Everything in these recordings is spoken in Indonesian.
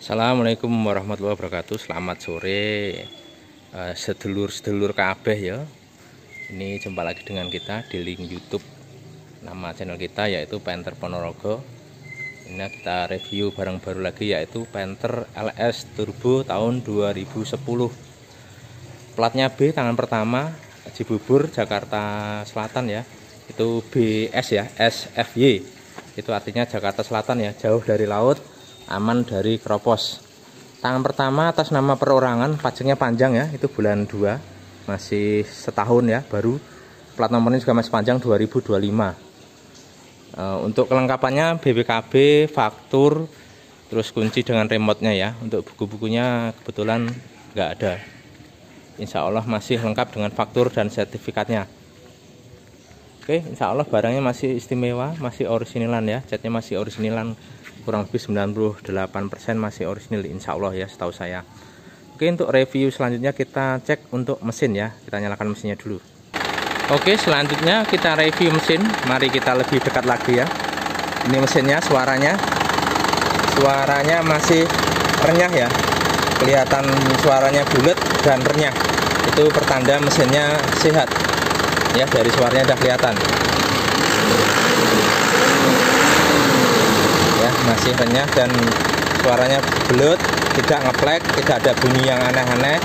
Assalamualaikum warahmatullahi wabarakatuh. Selamat sore sedulur-sedulur kabeh ya. Ini jumpa lagi dengan kita di link YouTube. Nama channel kita yaitu Panther Ponorogo. Ini kita review barang baru lagi yaitu Panther LS Turbo tahun 2010. Platnya B tangan pertama, Cibubur, Jakarta Selatan ya. Itu BS ya, SFY. Itu artinya Jakarta Selatan ya, jauh dari laut, aman dari keropos. Tangan pertama atas nama perorangan, pajaknya panjang ya, itu bulan 2, masih setahun ya, baru. Plat nomornya juga masih panjang 2025. Untuk kelengkapannya BPKB, faktur, terus kunci dengan remote-nya ya. Untuk buku-bukunya kebetulan nggak ada. Insya Allah masih lengkap dengan faktur dan sertifikatnya. Oke, insya Allah barangnya masih istimewa, masih originalan ya, catnya masih originalan, kurang lebih 98% masih orisinil insya Allah ya, setahu saya. Oke, untuk review selanjutnya kita cek untuk mesin ya, kita nyalakan mesinnya dulu. Oke, selanjutnya kita review mesin, mari kita lebih dekat lagi ya. Ini mesinnya, suaranya masih renyah ya, kelihatan suaranya bulat dan renyah, itu pertanda mesinnya sehat ya, dari suaranya udah kelihatan ya, masih renyah dan suaranya belut, tidak ngeplek, tidak ada bunyi yang aneh-aneh,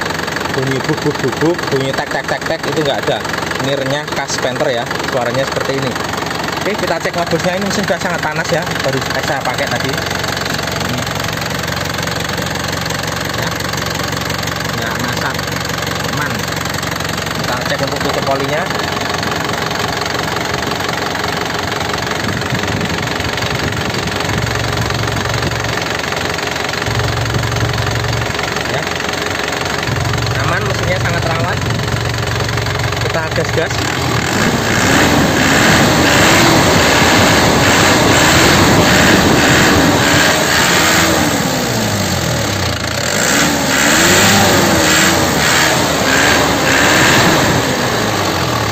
bunyi bubuk-bubuk, bunyi tek-tek-tek itu nggak ada. Ini renyah khas Panther ya, suaranya seperti ini. Oke, kita cek ngebusnya. Ini mesin sudah sangat panas ya, baru saya pakai tadi. Ini ya, nggak masak, aman. Kita cek untuk tutup olinya. Mesinnya sangat rawat. Kita gas-gas.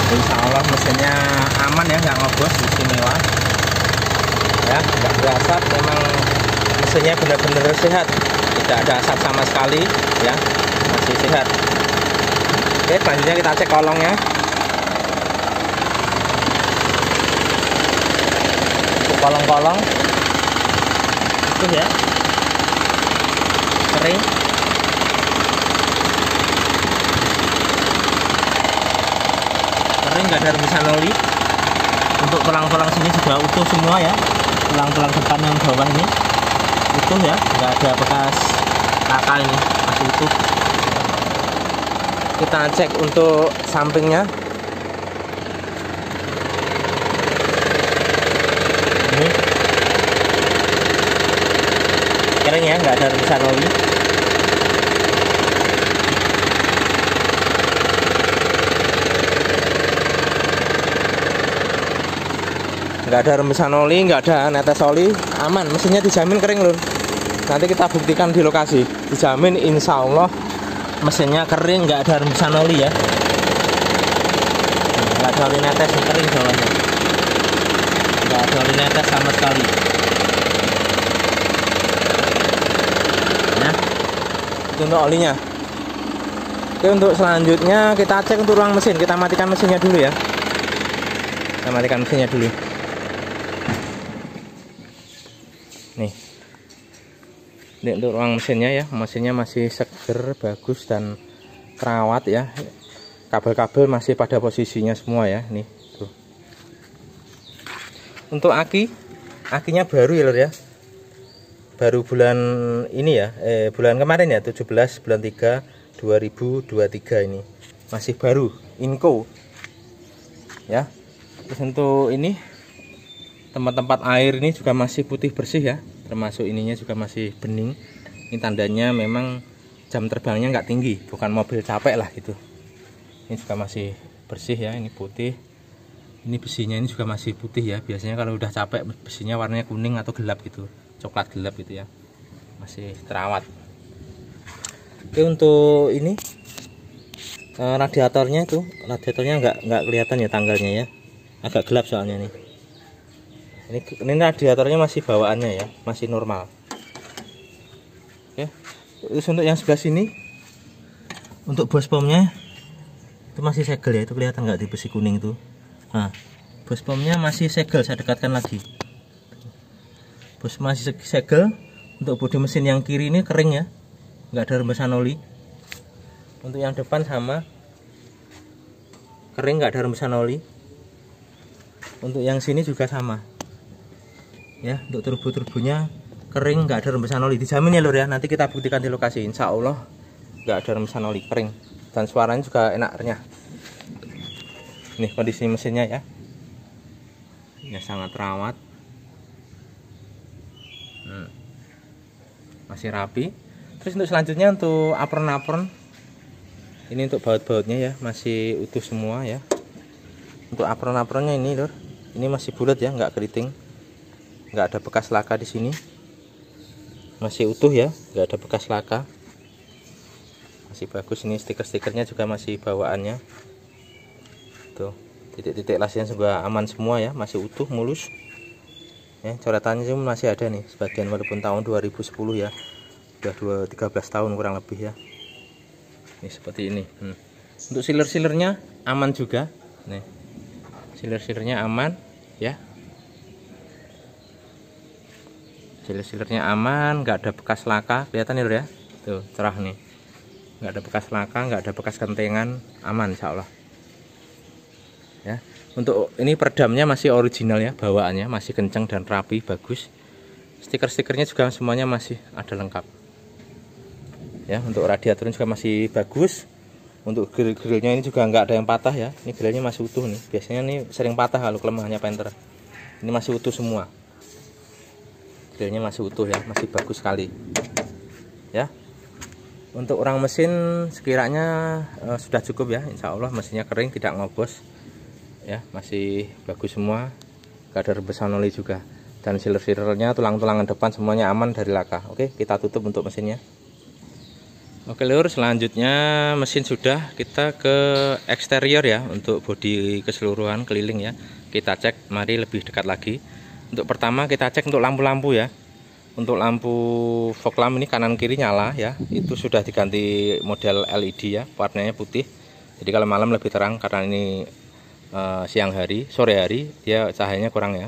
Insya Allah mesinnya aman ya, nggak ngobos, istimewa ya, nggak berasap. Memang mesinnya benar-benar sehat, tidak ada asap sama sekali ya, masih sehat. Oke, selanjutnya kita cek kolongnya. Kolong-kolong itu ya, kering. Kering, nggak ada rembesan oli. Untuk tulang-tulang sini juga utuh semua ya. Tulang-tulang depan yang bawah ini utuh ya, nggak ada bekas nakal, ini masih utuh. Kita cek untuk sampingnya. Ini kering ya, nggak ada rembesan oli. Nggak ada rembesan oli, nggak ada netes oli, aman. Mesinnya dijamin kering lur. Nanti kita buktikan di lokasi, dijamin insya Allah mesinnya kering, nggak ada rembesan oli ya, nggak ada oli netes, kering bawahnya, nggak ada oli netes sama sekali ya. Itu untuk olinya. Oke, untuk selanjutnya kita cek untuk ruang mesin. Kita matikan mesinnya dulu ya, kita matikan mesinnya dulu nih. Ini untuk ruang mesinnya ya, mesinnya masih seger, bagus dan terawat ya. Kabel-kabel masih pada posisinya semua ya, nih tuh. Untuk akinya baru ya lor ya, baru bulan ini ya, bulan kemarin ya, 17 bulan 3 2023 ini, masih baru, Inco ya. Terus untuk ini tempat-tempat air ini juga masih putih bersih ya, termasuk ininya juga masih bening. Ini tandanya memang jam terbangnya nggak tinggi, bukan mobil capek lah gitu. Ini juga masih bersih ya, ini putih. Ini besinya ini juga masih putih ya. Biasanya kalau udah capek besinya warnanya kuning atau gelap gitu, coklat gelap gitu ya, masih terawat. Oke, untuk ini radiatornya nggak kelihatan ya tanggalnya ya, agak gelap soalnya nih. Ini radiatornya masih bawaannya ya, masih normal. Oke. Terus untuk yang sebelah sini, untuk bos pomnya itu masih segel ya, itu kelihatan nggak di besi kuning itu. Nah, bos pomnya masih segel, saya dekatkan lagi. Bos masih segel. Untuk bodi mesin yang kiri ini kering ya, nggak ada rembesan oli. Untuk yang depan sama, kering, nggak ada rembesan oli. Untuk yang sini juga sama ya, untuk turbo-turbonya kering, nggak ada rembesan oli. Dijamin ya lur ya, nanti kita buktikan di lokasi. Insya Allah nggak ada rembesan oli, kering, dan suaranya juga enak, renyah. Nih kondisi mesinnya ya, ya sangat rawat, masih rapi. Terus untuk selanjutnya untuk apron-apron, ini untuk baut-bautnya ya masih utuh semua ya. Untuk apron-apronnya ini lur, ini masih bulat ya, nggak keriting, nggak ada bekas laka di sini, masih utuh ya, nggak ada bekas laka, masih bagus. Ini stiker-stikernya juga masih bawaannya. Tuh, titik-titik lasnya juga aman semua ya, masih utuh, mulus. Ya, coretannya cuma masih ada nih sebagian, walaupun tahun 2010 ya, udah 13 tahun kurang lebih ya. Ini seperti ini. Untuk sealer-sealernya aman juga. Nih, sealer-sealernya aman ya. Sealer-sealernya aman, nggak ada bekas laka, kelihatan ya, tuh cerah nih, nggak ada bekas laka, nggak ada bekas kentengan, aman insya Allah ya. Untuk ini peredamnya masih original ya, bawaannya masih kencang dan rapi, bagus. Stiker-stikernya juga semuanya masih ada lengkap ya. Untuk radiatornya juga masih bagus. Untuk grill-grillnya ini juga nggak ada yang patah ya, ini grillnya masih utuh nih. Biasanya nih sering patah kalau kelemahannya Panther, ini masih utuh semua. Grillnya masih utuh ya, masih bagus sekali ya. Untuk orang mesin sekiranya sudah cukup ya, insya Allah mesinnya kering, tidak ngobos ya, masih bagus semua, gak ada rembesan oli juga. Dan sealer-sealernya, tulang-tulangan depan semuanya aman dari laka. Oke, kita tutup untuk mesinnya. Oke lur, selanjutnya mesin sudah, kita ke eksterior ya, untuk bodi keseluruhan keliling ya. Kita cek, mari lebih dekat lagi. Untuk pertama kita cek untuk lampu-lampu ya. Untuk lampu fog lamp ini kanan kiri nyala ya, itu sudah diganti model LED ya, warnanya putih. Jadi kalau malam lebih terang, karena ini siang hari, sore hari dia cahayanya kurang ya.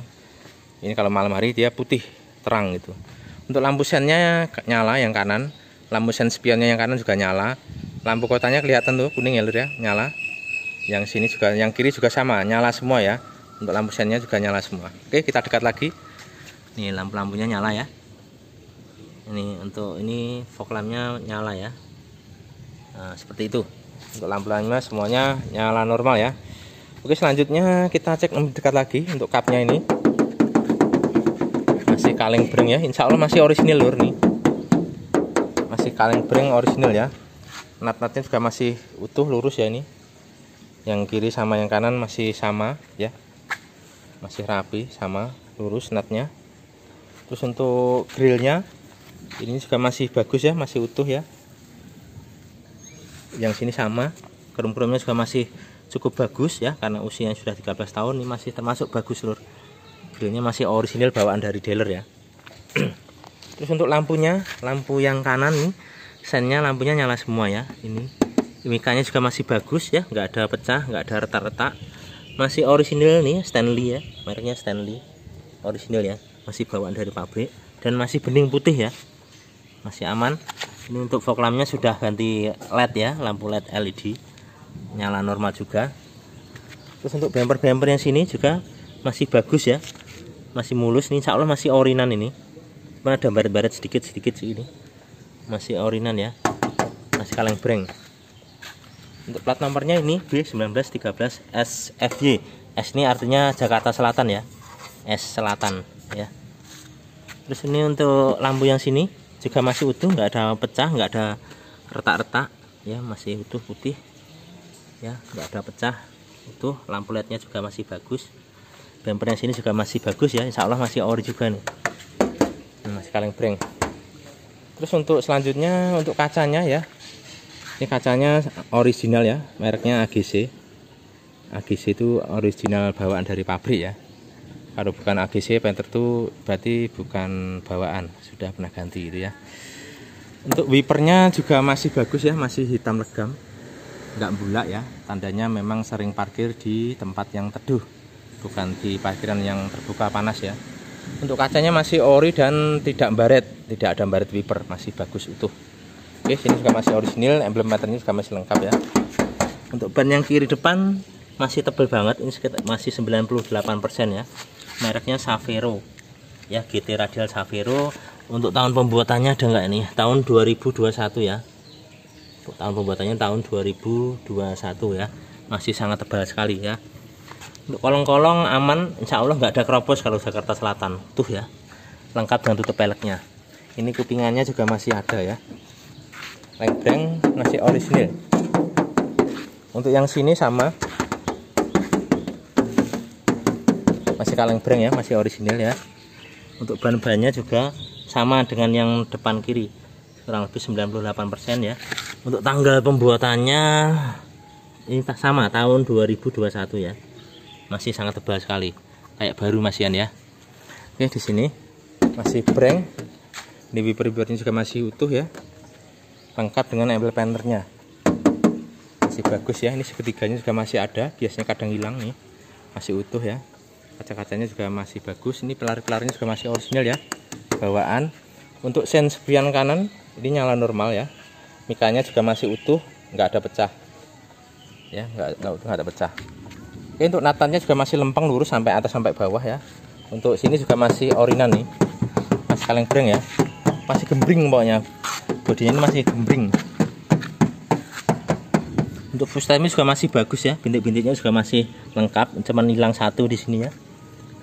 Ini kalau malam hari dia putih terang gitu. Untuk lampu sennya nyala yang kanan, lampu sen spionnya yang kanan juga nyala. Lampu kotanya kelihatan tuh kuning ya lur ya, nyala. Yang sini juga, yang kiri juga sama, nyala semua ya. Untuk lampu sennya juga nyala semua. Oke, kita dekat lagi. Nih lampu-lampunya nyala ya. Ini untuk ini fog lampnya nyala ya. Nah, seperti itu. Untuk lampu-lampunya semuanya nyala normal ya. Oke, selanjutnya kita cek lebih dekat lagi untuk kapnya ini. Masih kaleng breng ya, insya Allah masih orisinil lur nih. Masih kaleng breng orisinil ya. Nat-natnya juga masih utuh, lurus ya ini. Yang kiri sama yang kanan masih sama ya. Masih rapi, sama, lurus natnya. Terus untuk grillnya ini juga masih bagus ya, masih utuh ya. Yang sini sama, kerum-kerumnya juga masih cukup bagus ya, karena usianya sudah 13 tahun. Ini masih termasuk bagus lur. Grillnya masih orisinil bawaan dari dealer ya. Terus untuk lampunya, lampu yang kanan nih, sennya lampunya nyala semua ya. Ini mikanya juga masih bagus ya, nggak ada pecah, nggak ada retak-retak. Masih orisinil nih, Stanley ya, mereknya Stanley, orisinil ya, masih bawaan dari pabrik dan masih bening putih ya, masih aman. Ini untuk fog lampnya sudah ganti LED ya, lampu LED LED, nyala normal juga. Terus untuk bumper-bumper yang sini juga masih bagus ya, masih mulus nih, insya Allah masih orinan ini. Mana ada baret-baret sedikit-sedikit sih ini, masih orinan ya, masih kaleng breng. Untuk plat nomornya ini B1913 SFY. S ini artinya Jakarta Selatan ya, S Selatan ya. Terus ini untuk lampu yang sini juga masih utuh, nggak ada pecah, nggak ada retak-retak ya, masih utuh putih ya, nggak ada pecah, utuh. Lampu LED-nya juga masih bagus. Bumper yang sini juga masih bagus ya, insya Allah masih ori juga nih, masih kaleng breng. Terus untuk selanjutnya untuk kacanya ya, ini kacanya original ya, mereknya AGC. AGC itu original bawaan dari pabrik ya. Kalau bukan AGC Panther itu berarti bukan bawaan, sudah pernah ganti gitu ya. Untuk wipernya juga masih bagus ya, masih hitam legam, nggak bulak ya. Tandanya memang sering parkir di tempat yang teduh, bukan di parkiran yang terbuka panas ya. Untuk kacanya masih ori dan tidak baret, tidak ada baret wiper, masih bagus utuh. Oke, sini juga masih orisinil, emblem meternya juga masih lengkap ya. Untuk ban yang kiri depan masih tebal banget, ini sekitar masih 98% ya. Mereknya Savero ya, GT Radial Savero. Untuk tahun pembuatannya ada nggak ini? Tahun 2021 ya. Untuk tahun pembuatannya tahun 2021 ya. Masih sangat tebal sekali ya. Untuk kolong-kolong aman, insya Allah nggak ada keropos kalau Jakarta Selatan tuh ya. Lengkap dengan tutup peleknya. Ini kupingannya juga masih ada ya. Lengbreng masih orisinil. Untuk yang sini sama, masih kalengbreng ya, masih orisinil ya. Untuk ban-bannya juga sama dengan yang depan kiri, kurang lebih 98% ya. Untuk tanggal pembuatannya ini sama, tahun 2021 ya. Masih sangat tebal sekali, kayak baru masihan ya. Oke, di sini masih breng. Ini wiper-wipernya juga masih utuh ya. Lengkap dengan embel penternya. Masih bagus ya. Ini seketiganya juga masih ada, biasanya kadang hilang nih. Masih utuh ya. Kaca-kacanya juga masih bagus. Ini pilar-pilarnya juga masih orisinal ya. Bawaan. Untuk sen spion kanan ini nyala normal ya. Mikanya juga masih utuh, nggak ada pecah. Ya, nggak ada pecah. Oke, untuk natannya juga masih lempeng lurus sampai atas sampai bawah ya. Untuk sini juga masih orinan nih. Masih kaleng-breng ya. Masih gembring pokoknya. Bodinya ini masih gembring. Untuk full juga masih bagus ya. Bintik-bintiknya juga masih lengkap, cuman hilang satu di sini ya.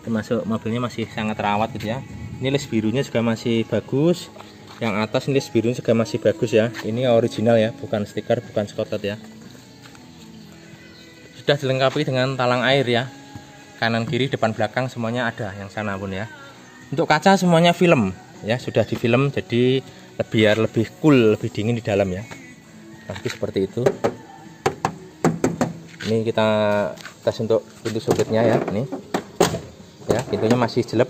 Termasuk mobilnya masih sangat rawat gitu ya. Ini les birunya juga masih bagus. Yang atas ini les birunya juga masih bagus ya. Ini original ya, bukan stiker, bukan skotot ya. Sudah dilengkapi dengan talang air ya. Kanan kiri depan belakang semuanya ada, yang sana pun ya. Untuk kaca semuanya film ya, sudah di film jadi biar lebih cool, lebih dingin di dalam ya. Tapi seperti itu. Ini kita tes untuk pintu sopirnya ya, nih. Ya, pintunya masih jelek.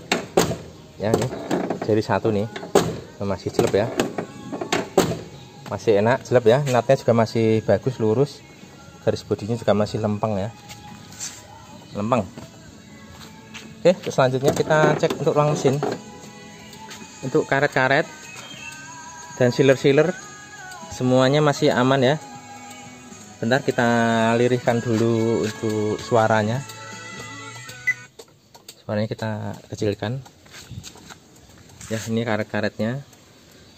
Ya, nih. Jari satu nih. Masih jelek ya. Masih enak, jelek ya. Natnya juga masih bagus, lurus. Garis bodinya juga masih lempeng ya. Lempeng. Oke, selanjutnya kita cek untuk ruang mesin. Untuk karet-karet dan sealer-sealer semuanya masih aman ya. Bentar kita lirihkan dulu untuk suaranya. Suaranya kita kecilkan. Ya, ini karet-karetnya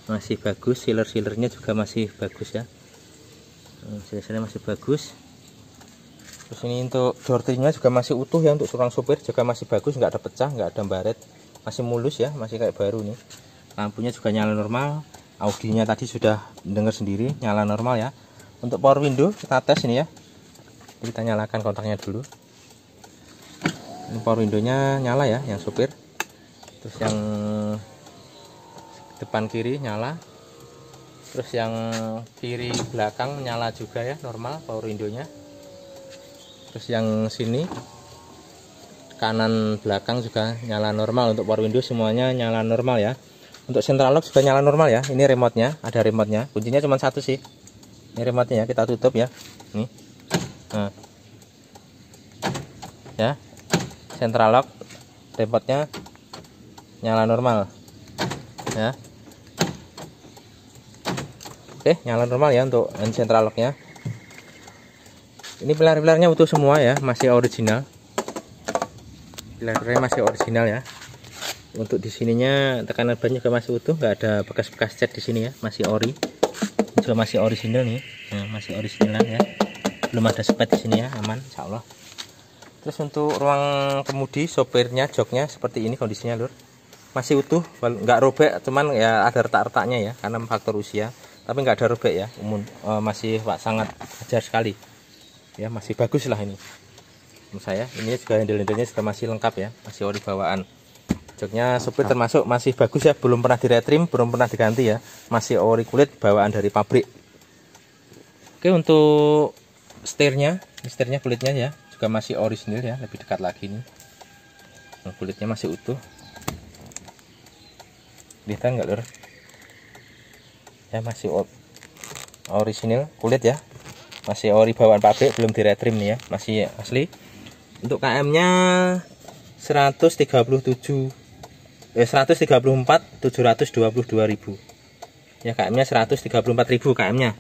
masih bagus, sealer-sealernya juga masih bagus ya. Sealer-sealernya masih bagus. Terus ini untuk door trimnya juga masih utuh ya, untuk ruang sopir juga masih bagus, nggak ada pecah, nggak ada baret, masih mulus ya, masih kayak baru nih. Lampunya juga nyala normal, audinya tadi sudah dengar sendiri nyala normal ya. Untuk power window kita tes ini ya. Kita nyalakan kontaknya dulu. Ini power windownya nyala ya, yang supir. Terus yang depan kiri nyala. Terus yang kiri belakang nyala juga ya, normal power windownya. Terus yang sini kanan belakang juga nyala normal. Untuk power window semuanya nyala normal ya. Untuk central lock juga nyala normal ya. Ini remote-nya, ada remote-nya. Kuncinya cuma satu sih. Ini remote-nya ya, kita tutup ya. Nih. Nah. Ya. Central lock, remote-nya nyala normal. Ya. Oke, nyala normal ya untuk central lock-nya. Ini pilar-pilarnya utuh semua ya, masih original. Pilar-pilarnya masih original ya. Untuk di sininya tekanan ban juga masih utuh, nggak ada bekas-bekas cat di sini ya, masih ori. Juga masih original nih, nah, masih original ya, belum ada spet di sini ya, aman insya Allah. Terus untuk ruang kemudi, sopirnya, joknya seperti ini kondisinya lur, masih utuh, nggak robek, cuman ya ada retak-retaknya ya, karena faktor usia, tapi nggak ada robek ya, masih sangat wajar sekali, ya masih bagus lah ini. Menurut saya ini juga handle-handlenya juga masih lengkap ya, masih ori bawaan. Joknya supir termasuk masih bagus ya, belum pernah diretrim, belum pernah diganti ya, masih ori kulit bawaan dari pabrik. Oke, untuk setirnya kulitnya ya juga masih orisinil ya, lebih dekat lagi nih. Kulitnya masih utuh. Lihat nggak lur? ya, masih orisinil kulit ya, masih ori bawaan pabrik, belum diretrim nih ya, masih asli. Untuk KM nya 134 722.000 ya, KM nya 134.000 KM nya.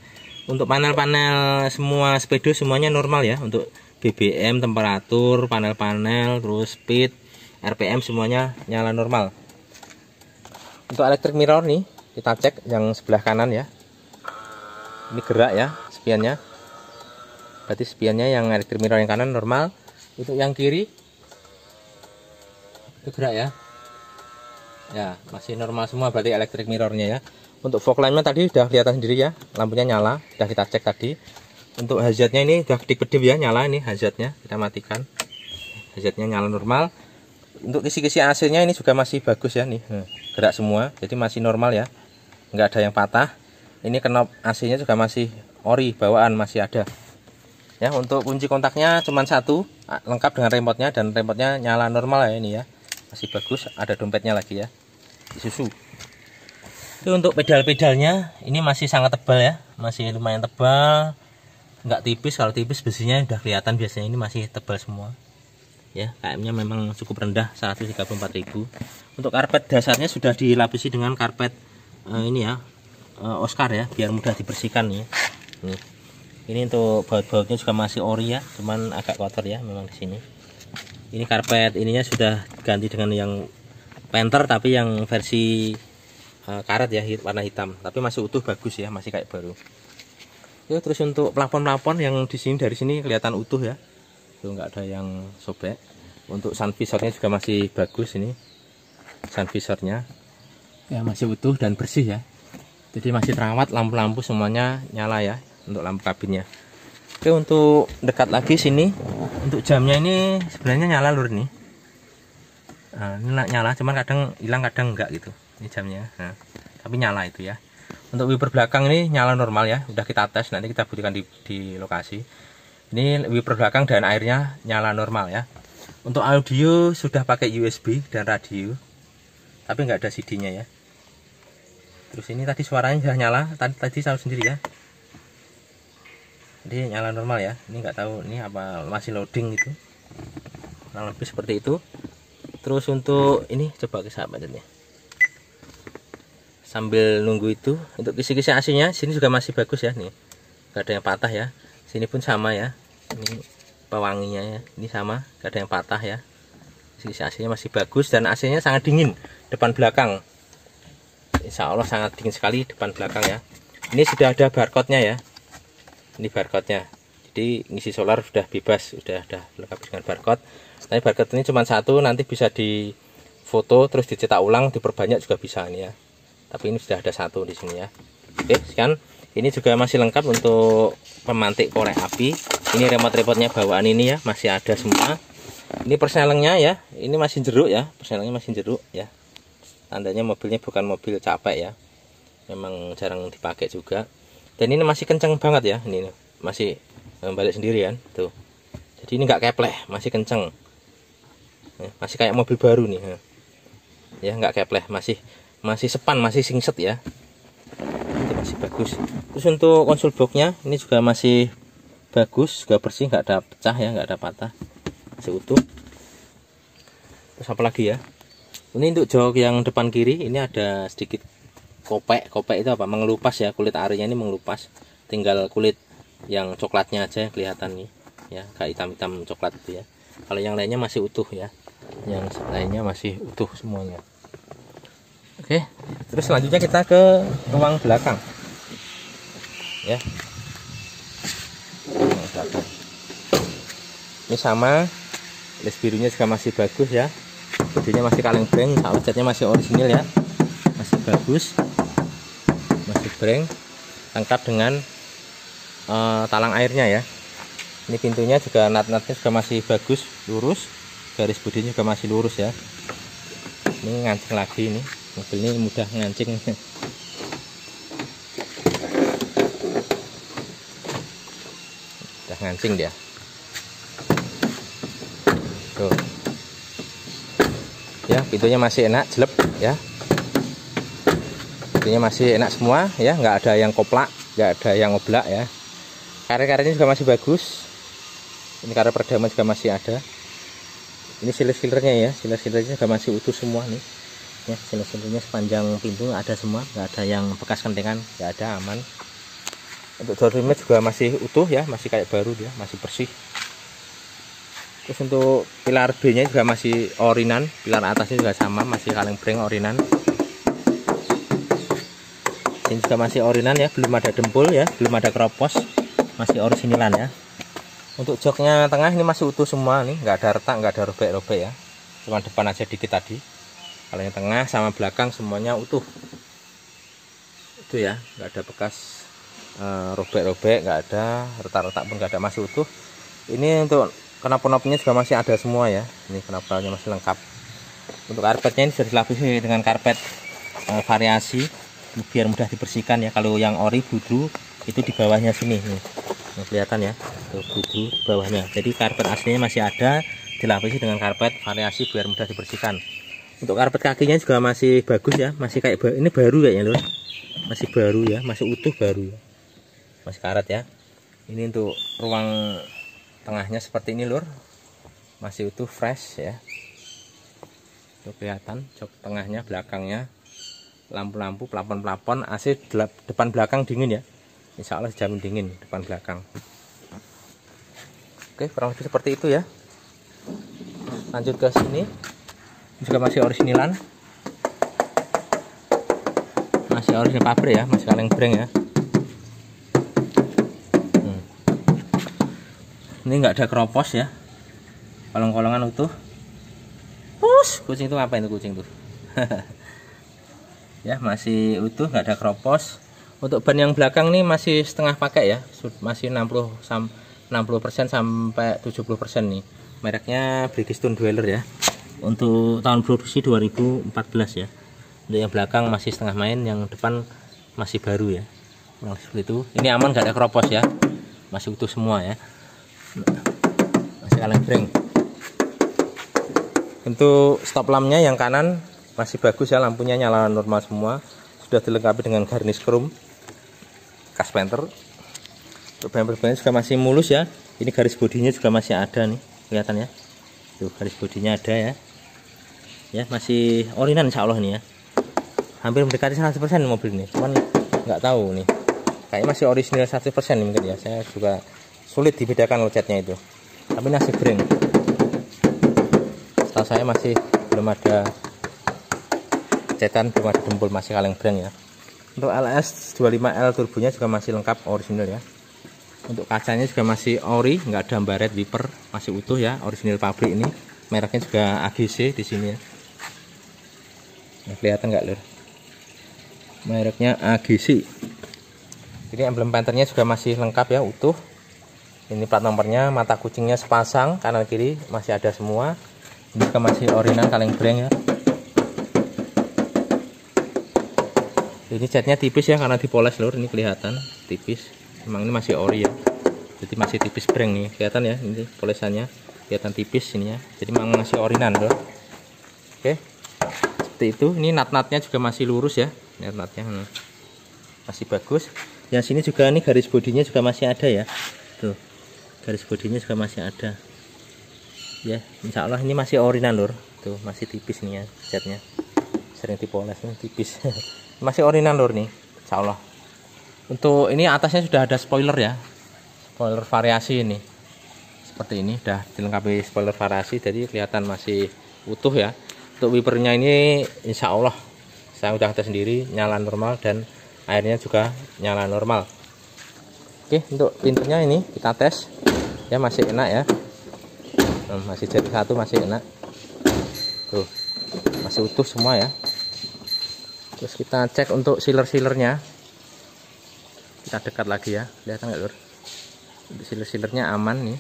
Untuk panel-panel semua speedo semuanya normal ya, untuk BBM, temperatur, panel-panel, terus speed, RPM semuanya nyala normal. Untuk electric mirror nih, kita cek yang sebelah kanan ya, ini gerak ya spiannya, berarti spiannya yang electric mirror yang kanan normal. Untuk yang kiri itu gerak ya, ya masih normal semua, berarti electric mirrornya ya. Untuk fog lamp-nya tadi sudah kelihatan sendiri ya, lampunya nyala, sudah kita cek tadi. Untuk hazardnya ini sudah kedip-kedip ya, nyala ini hazardnya, kita matikan. Hazardnya nyala normal. Untuk kisi-kisi AC-nya ini juga masih bagus ya nih, gerak semua, jadi masih normal ya, nggak ada yang patah. Ini knob AC-nya juga masih ori bawaan, masih ada. Ya, untuk kunci kontaknya cuma satu, lengkap dengan remote-nya, dan remote-nya nyala normal ya ini ya, masih bagus. Ada dompetnya lagi ya, Isuzu. Itu untuk pedal-pedalnya ini masih sangat tebal ya, masih lumayan tebal, nggak tipis. Kalau tipis besinya udah kelihatan, biasanya ini masih tebal semua ya. KM-nya memang cukup rendah, 134.000. Untuk karpet dasarnya sudah dilapisi dengan karpet ini ya, Oscar ya, biar mudah dibersihkan ya. Ini untuk baut-bautnya juga masih ori ya, cuman agak kotor ya memang di sini. Ini karpet ininya sudah ganti dengan yang Panther, tapi yang versi karet ya, warna hitam, tapi masih utuh, bagus ya, masih kayak baru. Yuk, terus untuk plafon-plafon yang di sini, dari sini kelihatan utuh ya, tuh nggak ada yang sobek. Untuk sun visornya juga masih bagus, ini sun visornya ya masih utuh dan bersih ya, jadi masih terawat. Lampu-lampu semuanya nyala ya untuk lampu kabinnya. Oke, untuk dekat lagi sini, untuk jamnya ini sebenarnya nyala lur nih. Nah, ini nyala, cuman kadang hilang kadang enggak gitu. Ini jamnya, nah, tapi nyala itu ya. Untuk wiper belakang ini nyala normal ya, udah kita tes, nanti kita buktikan di lokasi. Ini wiper belakang dan airnya nyala normal ya. Untuk audio sudah pakai USB dan radio, tapi nggak ada CD-nya ya. Terus ini tadi suaranya sudah nyala, tadi tahu sendiri ya. Jadi nyala normal ya. Ini nggak tahu ini apa masih loading gitu. Kurang lebih seperti itu. Terus untuk ini coba ke sahabat ini. Sambil nunggu itu, untuk kisi-kisi AC-nya sini juga masih bagus ya nih, gak ada yang patah ya. Sini pun sama ya, ini pewanginya ya, ini sama, gak ada yang patah ya. Kisi-kisi AC-nya masih bagus, dan AC-nya sangat dingin depan belakang. Insya Allah sangat dingin sekali depan belakang ya. Ini sudah ada barcode-nya ya, ini barcode-nya. Jadi ngisi solar sudah bebas, sudah lengkap dengan barcode. Tapi barcode ini cuma satu, nanti bisa di foto terus dicetak ulang, diperbanyak juga bisa ini ya. Tapi ini sudah ada satu di sini ya. Oke, sekian. Ini juga masih lengkap untuk pemantik korek api. Ini remote-nya bawaan ini ya, masih ada semua. Ini perselengnya ya, ini masih jeruk ya, perselengnya masih jeruk ya. Tandanya mobilnya bukan mobil capek ya, memang jarang dipakai juga. Dan ini masih kencang banget ya, ini masih balik sendiri kan, tuh. Jadi ini nggak kepleh, masih kencang, masih kayak mobil baru nih ya, nggak kepleh, masih sepan, masih singset ya, itu masih bagus. Terus untuk konsol boxnya ini juga masih bagus, juga bersih, nggak ada pecah ya, nggak ada patah, masih utuh. Terus apa lagi ya, ini untuk jok yang depan kiri ini ada sedikit kopek itu apa, mengelupas ya, kulit arinya ini mengelupas, tinggal kulit yang coklatnya aja yang kelihatan nih ya, kayak hitam-hitam coklat itu ya. Kalau yang lainnya masih utuh ya, yang lainnya masih utuh semuanya. Oke, terus selanjutnya kita ke ruang belakang ya. Ini sama, les birunya juga masih bagus ya, bodinya masih kaleng breng, catnya masih orisinil ya, masih bagus, masih breng, lengkap dengan talang airnya ya. Ini pintunya juga, nat-natnya juga masih bagus, lurus, garis bodinya juga masih lurus ya. Ini ngancing lagi, ini mobil ini mudah ngancing. Udah ngancing dia tuh ya, pintunya masih enak, jelek ya. bodinya masih enak semua ya, nggak ada yang koplak, nggak ada yang oblak ya. Karet-karetnya juga masih bagus. Ini karet peredaman juga masih ada. Ini siler-silernya ya, siler-silernya juga masih utuh semua nih ya. Siler-silernya sepanjang pintu ada semua, nggak ada yang bekas kentengan, nggak ada, aman. Untuk door trimnya juga masih utuh ya, masih kayak baru dia, masih bersih. Terus untuk pilar B nya juga masih orinan, pilar atasnya juga sama, masih kaleng breng orinan. Ini juga masih orinan ya, belum ada dempul ya, belum ada keropos, masih orisinilan ya. Untuk joknya tengah ini masih utuh semua nih, nggak ada retak, nggak ada robek-robek ya, cuma depan aja dikit tadi. Kalau yang tengah sama belakang semuanya utuh, itu ya, nggak ada bekas robek-robek, nggak ada retak-retak pun nggak ada, masih utuh. Ini untuk knop-knopnya juga masih ada semua ya, ini knop-knopnya masih lengkap. Untuk karpetnya ini sudah dilapisi dengan karpet variasi biar mudah dibersihkan ya. Kalau yang ori budru itu di bawahnya sini nih, ini kelihatan ya, tuh budru di bawahnya. Jadi karpet aslinya masih ada, dilapisi dengan karpet variasi biar mudah dibersihkan. Untuk karpet kakinya juga masih bagus ya, masih kayak ini baru kayaknya lur, masih baru ya, masih utuh baru ya, masih karet ya. Ini untuk ruang tengahnya seperti ini lur, masih utuh fresh ya. Tuh kelihatan jok tengahnya, belakangnya, lampu-lampu, plafon-plafon, AC depan belakang dingin ya, insya Allah jamin dingin depan belakang. Oke, kurang lebih seperti itu ya. Lanjut ke sini, juga masih orisinilan, masih orisinil pabrik ya, masih kaleng breng ya. Ini nggak ada keropos ya, kolong-kolongan utuh. Pus, kucing itu ngapain tuh kucing tuh? Ya masih utuh, nggak ada keropos. Untuk ban yang belakang nih masih setengah pakai ya, masih 60% sampai 70% nih. Mereknya Bridgestone Dweller ya, untuk tahun produksi 2014 ya. Untuk yang belakang masih setengah main, yang depan masih baru ya. Nah, seperti itu. Ini aman, nggak ada keropos ya, masih utuh semua ya, masih kaleng breng. Untuk stop lampnya yang kanan masih bagus ya, lampunya nyala normal semua, sudah dilengkapi dengan garnish chrome khas Panther. Untuk bumper-bumpernya juga masih mulus ya. Ini garis bodinya juga masih ada nih, kelihatan ya, tuh garis bodinya ada ya, ya masih orinan insya Allah nih ya. Hampir mendekati 100% mobil ini, cuman nggak tahu nih, kayaknya masih orisinil 100% mungkin ya, saya juga sulit dibedakan loh catnya itu, tapi masih breng. Setahu saya masih belum ada cetan, belum ada dempul, masih kaleng breng ya. Untuk LS 25L turbonya juga masih lengkap orisinil ya. Untuk kacanya juga masih ori, nggak ada baret wiper, masih utuh ya, orisinil pabrik ini. Mereknya juga AGC di sini ya. Nah, kelihatan nggak lur? Mereknya AGC. Ini emblem Panthernya juga masih lengkap ya, utuh. Ini plat nomornya, mata kucingnya sepasang, kanan kiri masih ada semua. Ini juga masih original kaleng breng ya. Ini catnya tipis ya, karena dipoles lur, ini kelihatan tipis. Memang ini masih ori ya, jadi masih tipis breng nih, kelihatan ya, ini polesannya kelihatan tipis ini ya, jadi memang masih original lur. Oke, seperti itu. Ini nat-natnya juga masih lurus ya, nat-natnya masih bagus. Yang sini juga nih garis bodinya juga masih ada ya, tuh garis bodinya juga masih ada ya, insya Allah ini masih original lur, tuh masih tipis nih ya, catnya sering dipoles nih, tipis. Masih original lur nih, insya Allah. Untuk ini atasnya sudah ada spoiler ya, spoiler variasi ini, seperti ini, udah dilengkapi spoiler variasi, jadi kelihatan masih utuh ya. Untuk wipernya ini insya Allah saya udah tes sendiri, nyala normal dan airnya juga nyala normal. Oke, untuk pintunya ini kita tes ya, masih enak ya, masih jadi satu, masih enak tuh, masih utuh semua ya. Terus kita cek untuk sealer-sealernya, kita dekat lagi ya, kelihatan nggak lur? Sealer-sealernya aman nih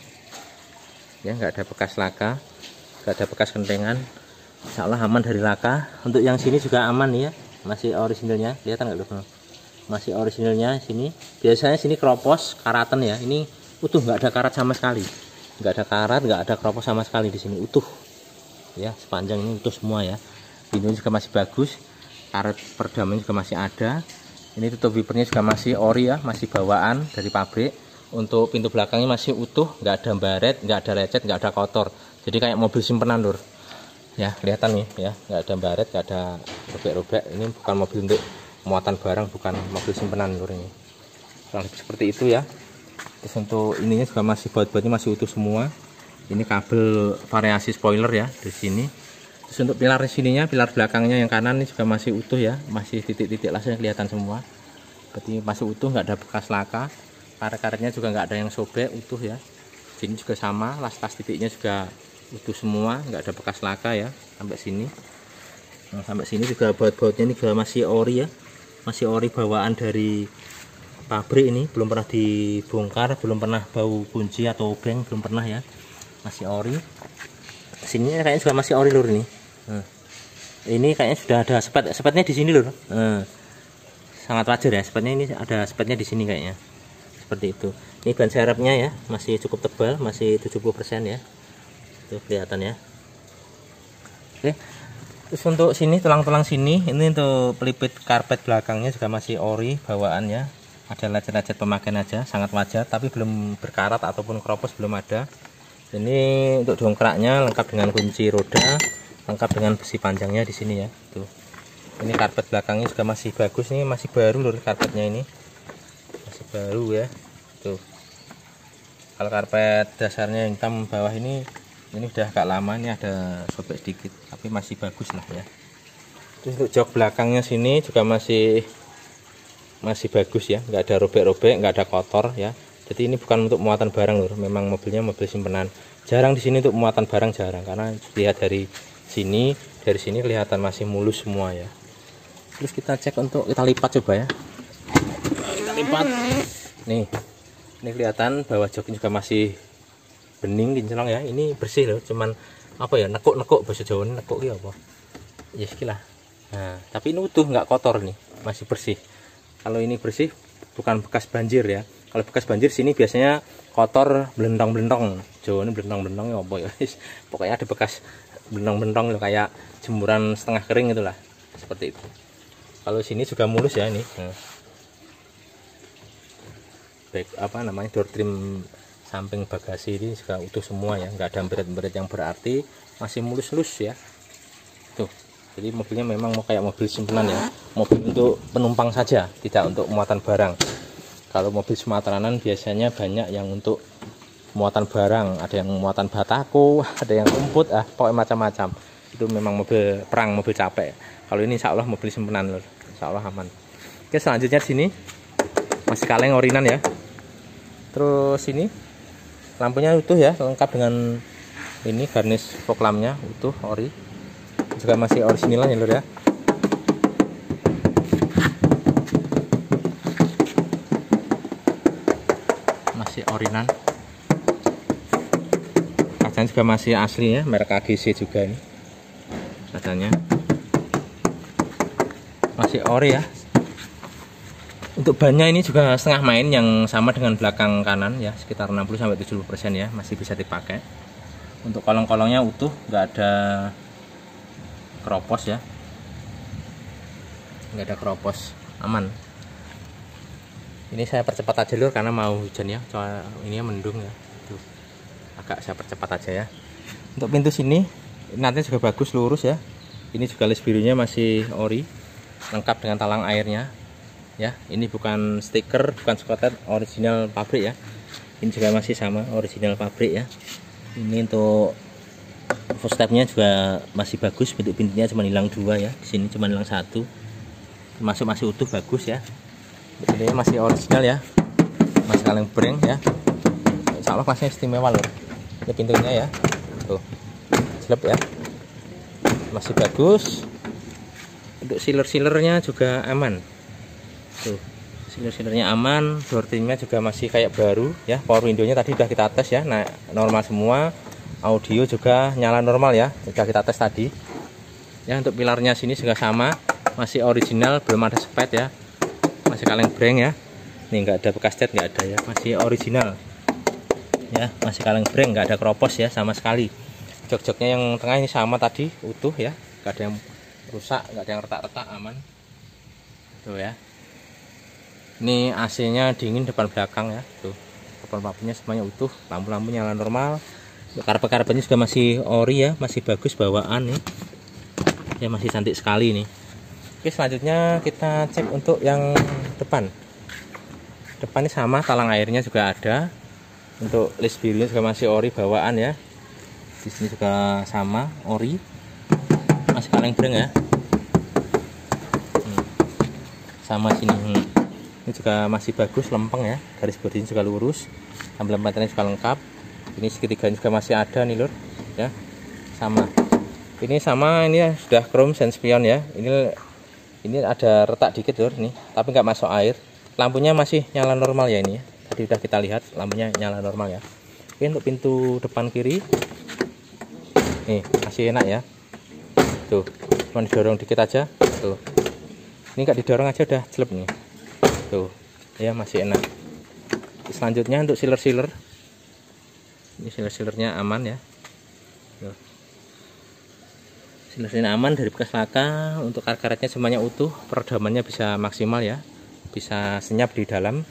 ya, nggak ada bekas laka, nggak ada bekas kentengan, insya Allah aman dari laka. Untuk yang sini juga aman nih ya, masih orisinilnya, kelihatan nggak lur? Masih orisinilnya sini. Biasanya sini keropos karatan ya, ini utuh, nggak ada karat sama sekali, nggak ada karat, nggak ada keropos sama sekali, di sini utuh ya, sepanjang ini utuh semua ya. Ini juga masih bagus. Karet perdamnya juga masih ada. Ini tutup wipernya juga masih ori ya, masih bawaan dari pabrik. Untuk pintu belakangnya masih utuh, nggak ada baret, nggak ada lecet, nggak ada kotor. Jadi kayak mobil simpenan lur. Ya kelihatan nih ya, nggak ada baret, nggak ada robek-robek. Ini bukan mobil untuk muatan barang, bukan mobil simpenan lur ini. Kurang lebih seperti itu ya. Terus untuk ininya juga masih baut-bautnya masih utuh semua. Ini kabel variasi spoiler ya di sini. Terus untuk pilar sininya, pilar belakangnya yang kanan ini juga masih utuh ya, masih titik-titik lasnya kelihatan semua. Berarti masih utuh, nggak ada bekas laka. Karet-karetnya juga nggak ada yang sobek, utuh ya. Sini juga sama, las-las titiknya juga utuh semua, nggak ada bekas laka ya sampai sini. Nah, sampai sini juga baut-bautnya ini juga masih ori ya, masih ori bawaan dari pabrik ini, belum pernah dibongkar, belum pernah bau kunci atau obeng, belum pernah ya, masih ori. Sini kayaknya juga masih ori lur ini. Ini kayaknya sudah ada spetnya di sini lur. Sangat wajar ya, spetnya ini ada spetnya di sini kayaknya. Seperti itu. Ini ban serepnya ya, masih cukup tebal, masih 70% ya. Itu kelihatan ya. Oke. Terus untuk sini tulang-tulang sini, ini untuk pelipit karpet belakangnya juga masih ori bawaannya. Ada lecet-lecet pemakaian aja, sangat wajar, tapi belum berkarat ataupun keropos belum ada. Ini untuk dongkraknya lengkap dengan kunci roda, lengkap dengan besi panjangnya di sini ya. Tuh. Ini karpet belakangnya juga masih bagus, ini masih baru lur karpetnya ini. Masih baru ya. Tuh. Kalau karpet dasarnya yang hitam bawah ini udah agak lama, ini ada sobek sedikit, tapi masih bagus lah ya. Terus untuk jok belakangnya sini juga masih bagus ya, nggak ada robek-robek, nggak ada kotor ya. Jadi ini bukan untuk muatan barang lur, memang mobilnya mobil simpenan. Jarang di sini untuk muatan barang, jarang, karena lihat dari sini kelihatan masih mulus semua ya. Terus kita cek untuk kita lipat coba ya. Kita lipat. Nih. Ini kelihatan bahwa joknya juga masih bening kinclong ya. Ini bersih loh, cuman apa ya, nekuk-nekuk bahasa Jawa, nekuk iki apa? Ya sekilah. Nah, tapi ini utuh, nggak kotor nih, masih bersih. Kalau ini bersih bukan bekas banjir ya. Kalau bekas banjir sini biasanya kotor, belentong-belentong. Jawa ini belentong-belentong ya apa ya. Pokoknya ada bekas belentong-belentong loh, kayak jemuran setengah kering itulah. Seperti itu. Kalau sini juga mulus ya ini. Nah. Baik apa namanya, door trim samping bagasi ini juga utuh semua ya, nggak ada beret-beret yang berarti, masih mulus-mulus ya. Tuh. Jadi mobilnya memang mau kayak mobil simpenan ya. Mobil untuk penumpang saja, tidak untuk muatan barang. Kalau mobil Sumateranan biasanya banyak yang untuk muatan barang, ada yang muatan batako, ada yang rumput, pokoknya macam-macam. Itu memang mobil perang, mobil capek. Kalau ini insya Allah mobil simpenan loh, insya Allah aman. Oke, selanjutnya di sini masih kaleng orinan ya. Terus ini lampunya utuh ya, lengkap dengan ini garnish fog lampnya utuh ori, juga masih orisinal ya lur ya. Orinan, kacanya juga masih asli ya, merek AGC juga ini kacanya masih ori ya. Untuk bannya ini juga setengah main yang sama dengan belakang kanan ya, sekitar 60-70% ya, masih bisa dipakai. Untuk kolong-kolongnya utuh, nggak ada keropos ya, nggak ada keropos, aman. Ini saya percepat aja lur karena mau hujan ya, soalnya ini mendung ya. Tuh. Agak saya percepat aja ya. Untuk pintu sini nanti juga bagus lurus ya. Ini juga list birunya masih ori, lengkap dengan talang airnya. Ya, ini bukan stiker, bukan skotet, original pabrik ya. Ini juga masih sama, original pabrik ya. Ini untuk footstepnya juga masih bagus, bentuk pintunya cuma hilang 2 ya. Di sini cuma hilang 1. Masih utuh, bagus ya. Ini masih original ya, masih kaleng breng ya. Insya Allah masih istimewa loh. Ini pintunya ya, tuh, jelek ya, masih bagus. Untuk sealer-sealernya juga aman. Tuh, sealer-sealernya aman. Door trimnya juga masih kayak baru ya. Power window-nya tadi udah kita tes ya, nah normal semua. Audio juga nyala normal ya, udah kita tes tadi. Ya, untuk pilarnya sini juga sama, masih original, belum ada spet ya. Masih kaleng breng ya. Nih nggak ada bekas cat, nggak ada ya, masih original ya, masih kaleng breng, nggak ada keropos ya sama sekali. Jok-joknya yang tengah ini sama tadi, utuh ya, nggak ada yang rusak, nggak ada yang retak-retak, aman tuh ya. Ini AC-nya dingin depan belakang ya, tuh depan lampunya semuanya utuh, lampu-lampu nyala normal. Karpet-karpetnya juga masih ori ya, masih bagus bawaan nih ya, masih cantik sekali nih. Oke, selanjutnya kita cek untuk yang depan. Depan ini sama, talang airnya juga ada. Untuk list birunya juga masih ori bawaan ya. Di sini juga sama ori, masih kaleng breng ya. Sama sini ini juga masih bagus, lempeng ya, garis bodinya juga lurus, emblem-emblemnya juga lengkap. Ini segitiganya juga masih ada nih lur ya, sama ini sama, ini ya sudah chrome senspion ya. Ini ada retak dikit lur nih, tapi nggak masuk air. Lampunya masih nyala normal ya ini ya, tadi udah kita lihat lampunya nyala normal ya. Oke, untuk pintu depan kiri nih masih enak ya, tuh cuma didorong dikit aja tuh. Ini nggak didorong aja udah jelek nih tuh ya, masih enak. Selanjutnya untuk sealer, ini sealernya aman ya, sealernya aman dari bekas laka. Untuk karetnya semuanya utuh, peredamannya bisa maksimal ya, bisa senyap di dalam.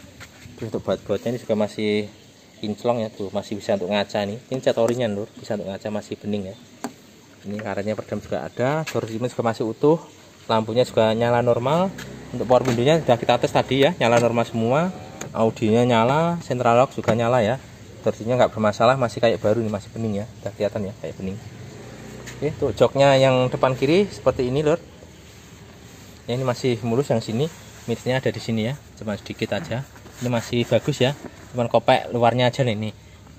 Terus untuk baut-bautnya ini juga masih kinclong ya, tuh masih bisa untuk ngaca nih. Ini cat orinya lur, bisa untuk ngaca, masih bening ya. Ini karetnya peredam juga ada, door trimnya juga masih utuh, lampunya juga nyala normal. Untuk power window-nya sudah kita tes tadi ya, nyala normal semua. Audionya nyala, central lock juga nyala ya. Torsinya nggak bermasalah, masih kayak baru nih, masih bening ya, udah kelihatan ya kayak bening. Oke, tuh joknya yang depan kiri seperti ini lur ya, ini masih mulus. Yang sini mitnya ada di sini ya, cuma sedikit aja. Ini masih bagus ya, cuman kopek luarnya aja nih.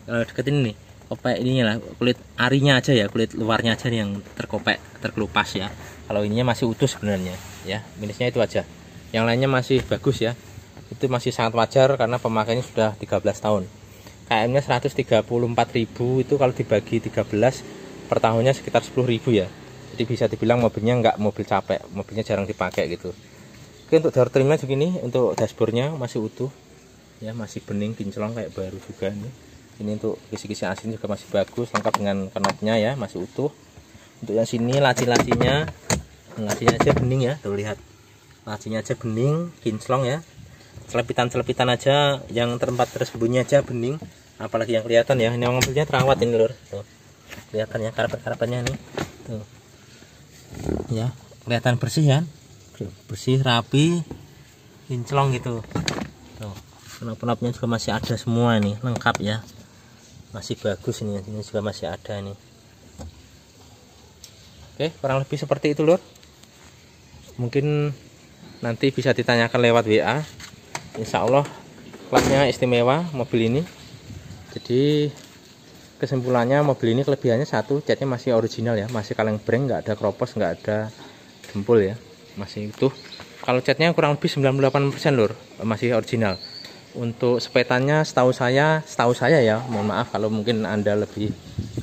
Kalau deketin nih kopek ininya lah, kulit arinya aja ya, kulit luarnya aja nih yang terkopek, terkelupas ya. Kalau ininya masih utuh sebenarnya ya, minusnya itu aja. Yang lainnya masih bagus ya, itu masih sangat wajar karena pemakaiannya sudah 13 tahun. KM-nya 134.000, itu kalau dibagi 13 per tahunnya sekitar 10.000 ya. Jadi bisa dibilang mobilnya nggak mobil capek, mobilnya jarang dipakai gitu. Oke, untuk door trimnya begini, untuk dashboardnya masih utuh ya, masih bening kinclong kayak baru juga nih. Ini untuk kisi-kisi AC juga masih bagus, lengkap dengan knopnya ya, masih utuh. Untuk yang sini laci-lacinya aja bening ya, tuh lihat, lacinya aja bening kinclong ya. Selepitan-selepitan aja yang tempat tersembunyi aja bening, apalagi yang kelihatan ya. Ini mobilnya terawat ini lur, tuh kelihatan ya karpet-karpetnya nih tuh ya, kelihatan bersih ya, bersih rapi kinclong gitu tuh. Knop-knopnya juga masih ada semua nih, lengkap ya, masih bagus ini juga masih ada nih. Oke, kurang lebih seperti itu lur. Mungkin nanti bisa ditanyakan lewat WA. Insya Allah kelasnya istimewa mobil ini. Jadi kesimpulannya mobil ini kelebihannya satu, catnya masih original ya, masih kaleng breng, nggak ada kropos, nggak ada jempol ya, masih utuh. Kalau catnya kurang lebih 98% lur, masih original. Untuk sepetannya setahu saya ya, mohon maaf kalau mungkin Anda lebih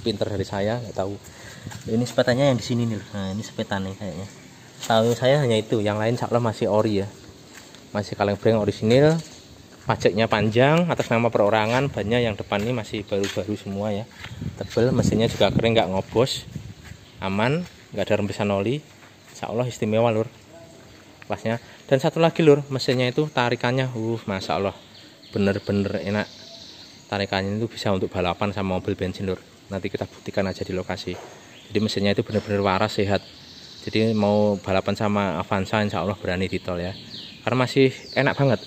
pinter dari saya, nggak tahu. Ini sepetannya yang di sini nih, nah ini sepetannya kayaknya. Tahu saya hanya itu, yang lain insya Allah masih ori ya, masih kaleng breng orisinil. Pajaknya panjang atas nama perorangan, bannya yang depan ini masih baru-baru semua ya, tebel, mesinnya juga kering, nggak ngobos, aman, nggak ada rembesan oli. Insya Allah istimewa lur kelasnya. Dan satu lagi lur, mesinnya itu tarikannya masya Allah bener-bener enak. Tarikannya itu bisa untuk balapan sama mobil bensin lur, nanti kita buktikan aja di lokasi. Jadi mesinnya itu bener-bener waras, sehat. Jadi mau balapan sama Avanza insya Allah berani di tol ya, karena masih enak banget,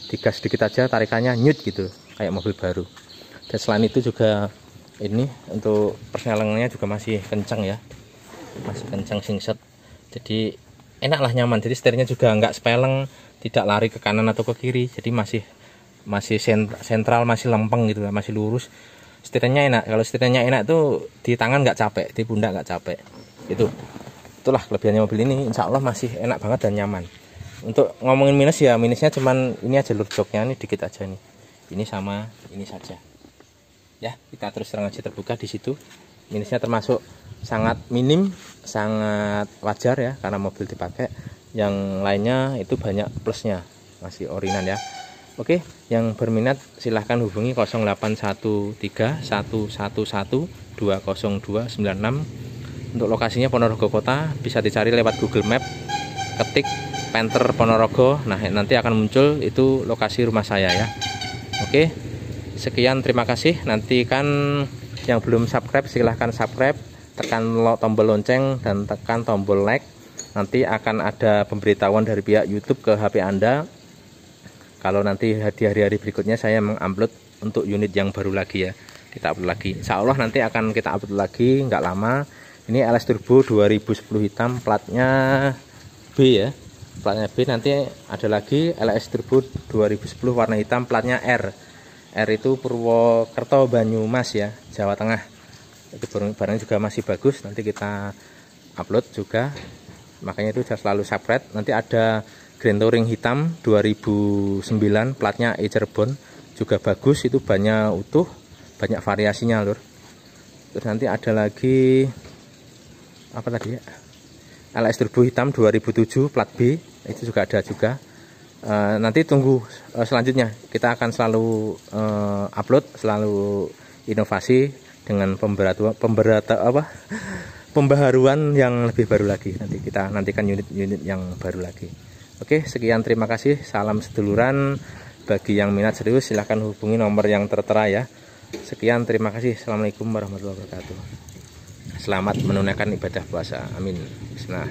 digas sedikit aja tarikannya nyut gitu kayak mobil baru. Dan selain itu juga ini untuk persnelengannya juga masih kencang ya, masih kencang singset, jadi enak lah, nyaman. Jadi setirnya juga nggak sepeleng, tidak lari ke kanan atau ke kiri, jadi masih sentral, masih lempeng gitu, masih lurus. Setirnya enak. Kalau setirnya enak tuh di tangan nggak capek, di pundak nggak capek gitu. Itulah kelebihannya mobil ini, insya Allah masih enak banget dan nyaman. Untuk ngomongin minus ya, minusnya cuman ini aja lur, joknya ini dikit aja nih, ini sama ini saja ya. Kita terus terang aja terbuka di situ, minusnya termasuk sangat minim, sangat wajar ya karena mobil dipakai. Yang lainnya itu banyak plusnya, masih orinan ya. Oke, yang berminat silahkan hubungi 0813 111 20296. Untuk lokasinya Ponorogo Kota, bisa dicari lewat Google Map, ketik Panther Ponorogo. Nah, nanti akan muncul itu lokasi rumah saya ya. Oke, sekian, terima kasih. Nanti kan yang belum subscribe silahkan subscribe, tekan tombol lonceng dan tekan tombol like. Nanti akan ada pemberitahuan dari pihak YouTube ke HP Anda kalau nanti di hari-hari berikutnya saya mengupload untuk unit yang baru lagi ya. Kita upload lagi, insya Allah nanti akan kita upload lagi nggak lama. Ini LS Turbo 2010 hitam, platnya B ya, platnya B. Nanti ada lagi LS Turbo 2010 warna hitam, platnya R. R itu Purwokerto Banyumas ya, Jawa Tengah. Itu barang juga masih bagus, nanti kita upload juga. Makanya itu selalu subscribe. Nanti ada Grand Touring hitam 2009, platnya E Cirebon, juga bagus, itu banyak utuh, banyak variasinya lur. Terus nanti ada lagi apa tadi ya, LS Turbo hitam 2007 plat B, itu juga ada juga. Nanti tunggu selanjutnya, kita akan selalu upload, selalu inovasi dengan pembaharuan yang lebih baru lagi. Nanti kita nantikan unit-unit yang baru lagi. Oke, sekian, terima kasih, salam seduluran. Bagi yang minat serius silahkan hubungi nomor yang tertera ya. Sekian, terima kasih, assalamualaikum warahmatullahi wabarakatuh. Selamat menunaikan ibadah puasa, amin. Bismillah.